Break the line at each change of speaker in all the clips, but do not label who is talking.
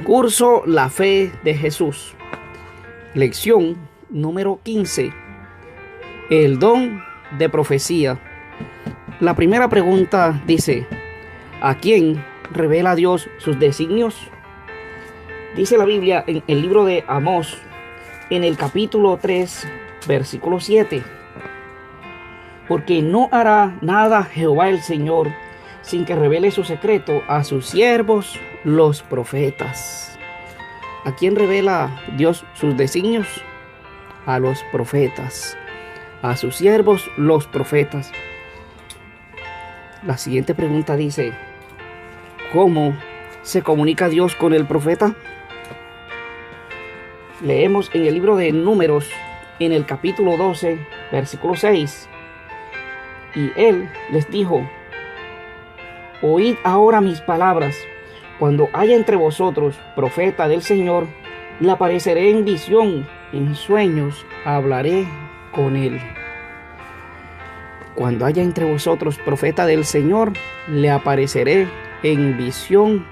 Curso La Fe de Jesús. Lección número 15. El don de profecía. La primera pregunta dice: ¿a quién revela Dios sus designios? Dice la Biblia en el libro de Amós, en el capítulo 3, versículo 7. Porque no hará nada Jehová el Señor sin que revele su secreto a sus siervos, los profetas. ¿A quién revela Dios sus designios? A los profetas. A sus siervos, los profetas. La siguiente pregunta dice: ¿cómo se comunica Dios con el profeta? Leemos en el libro de Números, en el capítulo 12, versículo 6. Y él les dijo: oíd ahora mis palabras. Cuando haya entre vosotros profeta del Señor, le apareceré en visión, en sueños hablaré con él. Cuando haya entre vosotros profeta del Señor, le apareceré en visión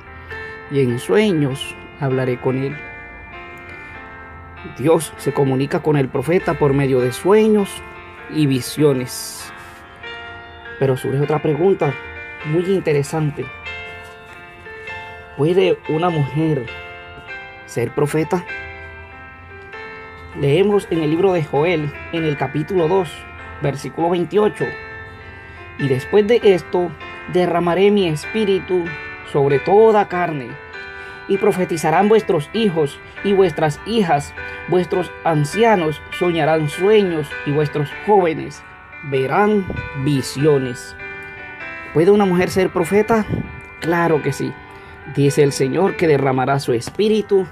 y en sueños hablaré con él. Dios se comunica con el profeta por medio de sueños y visiones. Pero surge otra pregunta muy interesante. ¿Puede una mujer ser profeta? Leemos en el libro de Joel, en el capítulo 2, versículo 28. Y después de esto, derramaré mi espíritu sobre toda carne, y profetizarán vuestros hijos y vuestras hijas, vuestros ancianos soñarán sueños, y vuestros jóvenes verán visiones. ¿Puede una mujer ser profeta? Claro que sí. Dice el Señor que derramará su espíritu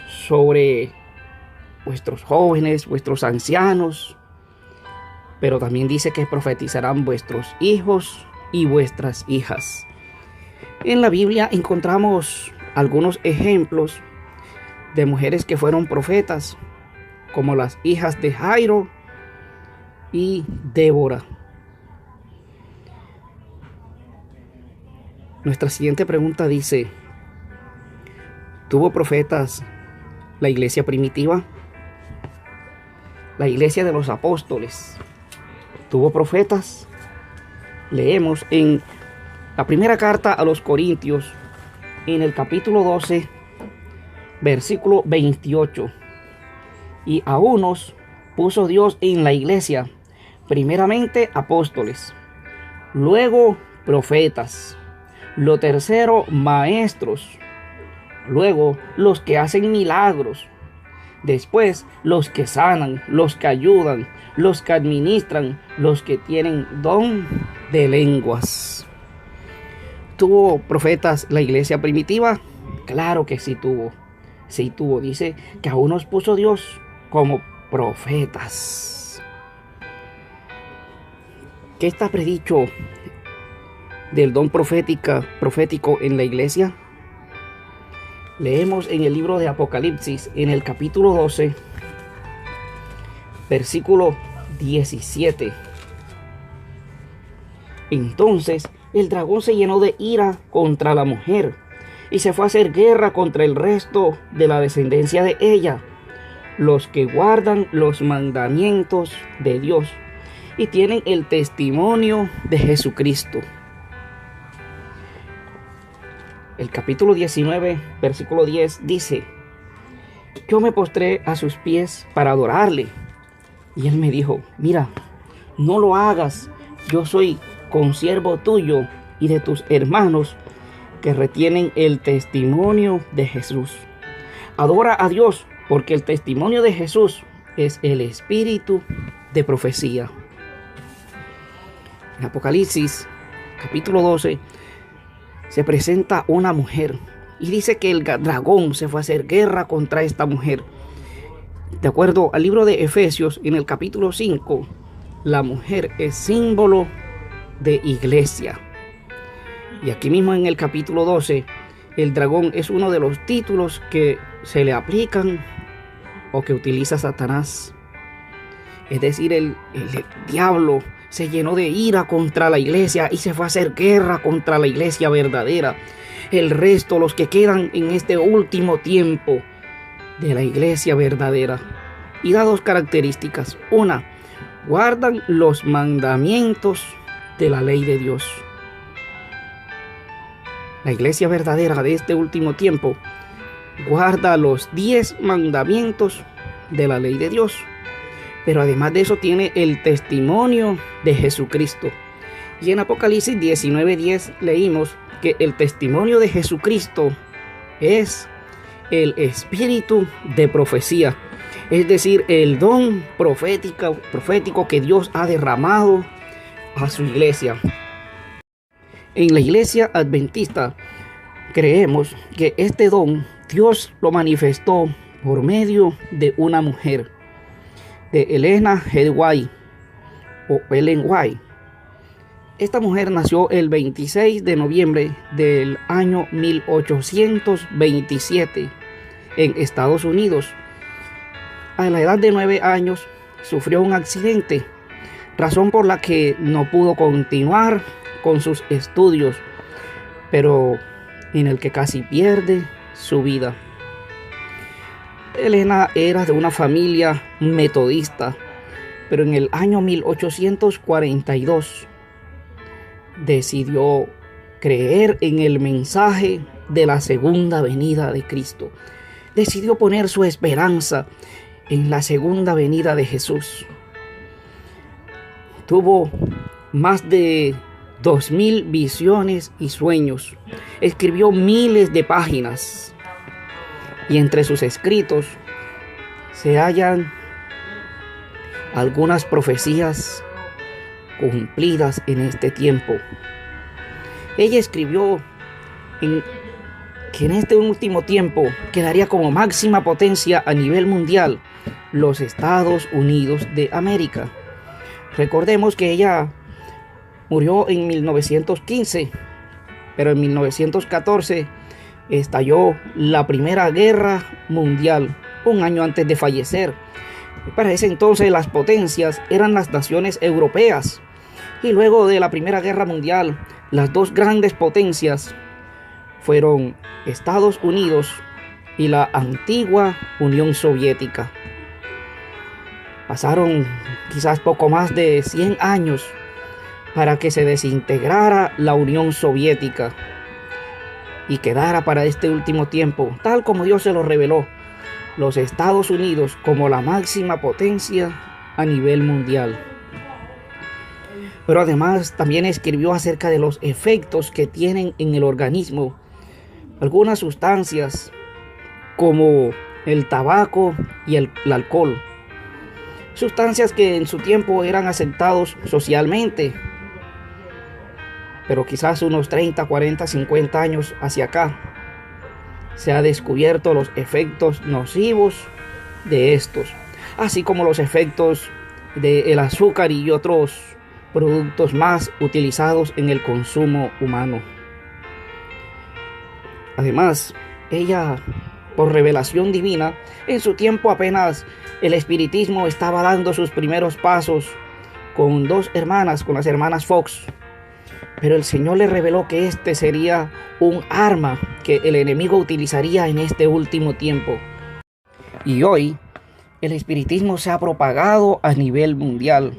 sobre vuestros jóvenes, vuestros ancianos, pero también dice que profetizarán vuestros hijos y vuestras hijas. En la Biblia encontramos algunos ejemplos de mujeres que fueron profetas, como las hijas de Jairo y Débora. Nuestra siguiente pregunta dice: ¿tuvo profetas la iglesia primitiva? La iglesia de los apóstoles tuvo profetas. Leemos en la primera carta a los Corintios, en el capítulo 12, versículo 28. Y a unos puso Dios en la iglesia, primeramente apóstoles, luego profetas, lo tercero maestros, luego los que hacen milagros, después los que sanan, los que ayudan, los que administran, los que tienen don de lenguas. ¿Tuvo profetas la iglesia primitiva? Claro que sí tuvo. Sí tuvo. Dice que a unos puso Dios como profetas. ¿Qué está predicho del don profético en la iglesia? Leemos en el libro de Apocalipsis, en el capítulo 12, versículo 17. Entonces el dragón se llenó de ira contra la mujer y se fue a hacer guerra contra el resto de la descendencia de ella, los que guardan los mandamientos de Dios y tienen el testimonio de Jesucristo. El capítulo 19, versículo 10 dice: yo me postré a sus pies para adorarle. Y él me dijo: mira, no lo hagas. Yo soy consiervo tuyo y de tus hermanos que retienen el testimonio de Jesús. Adora a Dios, porque el testimonio de Jesús es el espíritu de profecía. En Apocalipsis, capítulo 12, se presenta una mujer y dice que el dragón se fue a hacer guerra contra esta mujer. De acuerdo al libro de Efesios, en el capítulo 5, la mujer es símbolo de iglesia. Y aquí mismo en el capítulo 12, el dragón es uno de los títulos que se le aplican o que utiliza Satanás. Es decir, el diablo se llenó de ira contra la iglesia y se fue a hacer guerra contra la iglesia verdadera. el resto, los que quedan en este último tiempo de la iglesia verdadera. Y da dos características. Una, guardan los mandamientos de la ley de Dios. La iglesia verdadera de este último tiempo guarda los 10 mandamientos de la ley de Dios. Pero además de eso tiene el testimonio de Jesucristo. Y en Apocalipsis 19:10 leímos que el testimonio de Jesucristo es el espíritu de profecía. Es decir, el don profético que Dios ha derramado a su iglesia. En la iglesia adventista creemos que este don Dios lo manifestó por medio de una mujer, de Elena G. White o Ellen White. Esta mujer nació el 26 de noviembre del año 1827 en Estados Unidos. A la edad de 9 años sufrió un accidente, razón por la que no pudo continuar con sus estudios, pero en el que casi pierde su vida. Elena era de una familia metodista, pero en el año 1842 decidió creer en el mensaje de la segunda venida de Cristo. Decidió poner su esperanza en la segunda venida de Jesús. Tuvo más de 2000 visiones y sueños. Escribió miles de páginas. Y entre sus escritos se hallan algunas profecías cumplidas en este tiempo. Ella escribió que en este último tiempo quedaría como máxima potencia a nivel mundial los Estados Unidos de América. Recordemos que ella murió en 1915, pero en 1914 estalló la Primera Guerra Mundial, un año antes de fallecer. Para ese entonces las potencias eran las naciones europeas, y luego de la Primera Guerra Mundial las dos grandes potencias fueron Estados Unidos y la antigua Unión Soviética. Pasaron quizás poco más de 100 años para que se desintegrara la Unión Soviética y quedara para este último tiempo, tal como Dios se lo reveló, los Estados Unidos como la máxima potencia a nivel mundial. Pero además también escribió acerca de los efectos que tienen en el organismo algunas sustancias como el tabaco y el alcohol. Sustancias que en su tiempo eran aceptados socialmente, pero quizás unos 30, 40, 50 años hacia acá se ha descubierto los efectos nocivos de estos, así como los efectos del azúcar y otros productos más utilizados en el consumo humano. Además, ella, por revelación divina, en su tiempo apenas el espiritismo estaba dando sus primeros pasos con dos hermanas, con las hermanas Fox. Pero el Señor le reveló que este sería un arma que el enemigo utilizaría en este último tiempo. Y hoy el espiritismo se ha propagado a nivel mundial.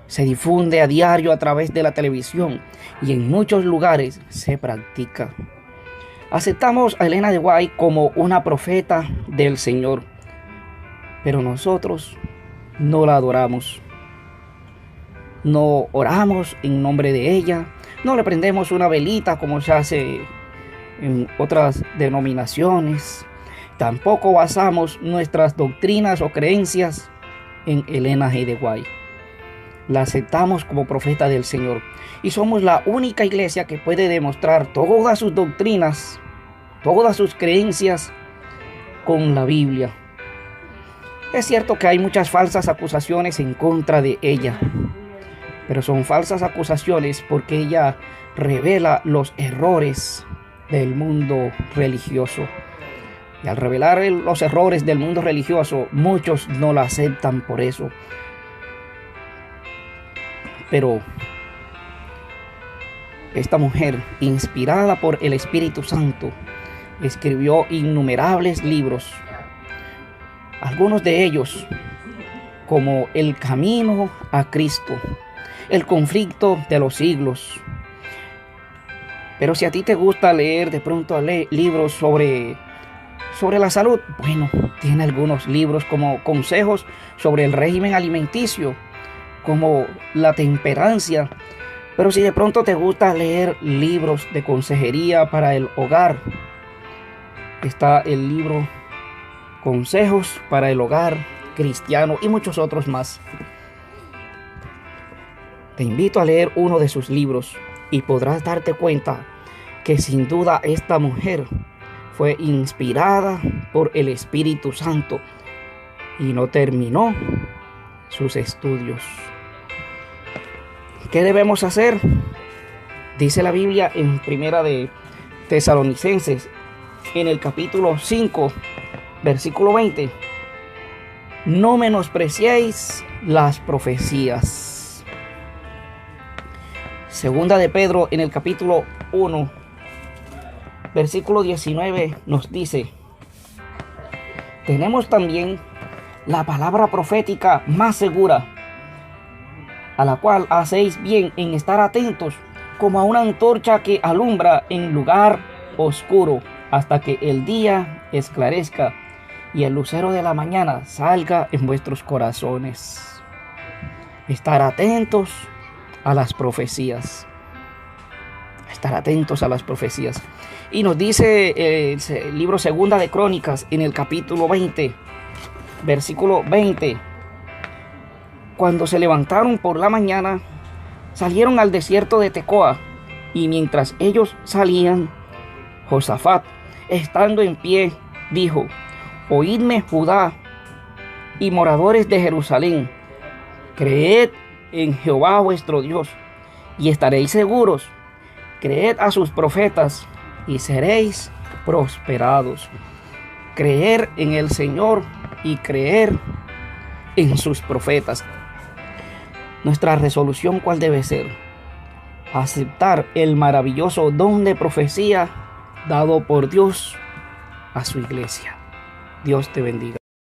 Se difunde a diario a través de la televisión y en muchos lugares se practica. Aceptamos a Elena de White como una profeta del Señor, pero nosotros no la adoramos. No oramos en nombre de ella, no le prendemos una velita como se hace en otras denominaciones. Tampoco basamos nuestras doctrinas o creencias en Elena G. de White. La aceptamos como profeta del Señor y somos la única iglesia que puede demostrar todas sus doctrinas, todas sus creencias con la Biblia. Es cierto que hay muchas falsas acusaciones en contra de ella, pero son falsas acusaciones porque ella revela los errores del mundo religioso. Y al revelar los errores del mundo religioso, muchos no la aceptan por eso. Pero Esta mujer, inspirada por el Espíritu Santo, escribió innumerables libros. Algunos de ellos, como El Camino a Cristo, El Conflicto de los Siglos. Pero si a ti te gusta leer de pronto libros sobre la salud, bueno, tiene algunos libros como Consejos sobre el régimen alimenticio, como La Temperancia. Pero si de pronto te gusta leer libros de consejería para el hogar, está el libro Consejos para el Hogar Cristiano y muchos otros más. Te invito a leer uno de sus libros y podrás darte cuenta que sin duda esta mujer fue inspirada por el Espíritu Santo y no terminó sus estudios. ¿Qué debemos hacer? Dice la Biblia en Primera de Tesalonicenses, en el capítulo 5, versículo 20. No menospreciéis las profecías. Segunda de Pedro, en el capítulo 1, versículo 19, nos dice: tenemos también la palabra profética más segura, a la cual hacéis bien en estar atentos, como a una antorcha que alumbra en lugar oscuro, hasta que el día esclarezca y el lucero de la mañana salga en vuestros corazones. Estar atentos a las profecías. Estar atentos a las profecías. Y nos dice el libro Segunda de Crónicas, en el capítulo 20, versículo 20. Cuando se levantaron por la mañana, salieron al desierto de Tecoa, y mientras ellos salían, Josafat, estando en pie, dijo: oídme, Judá y moradores de Jerusalén, creed en Jehová vuestro Dios, y estaréis seguros. Creed a sus profetas, y seréis prosperados. Creer en el Señor y creer en sus profetas. Nuestra resolución, ¿cuál debe ser? Aceptar el maravilloso don de profecía dado por Dios a su iglesia. Dios te bendiga.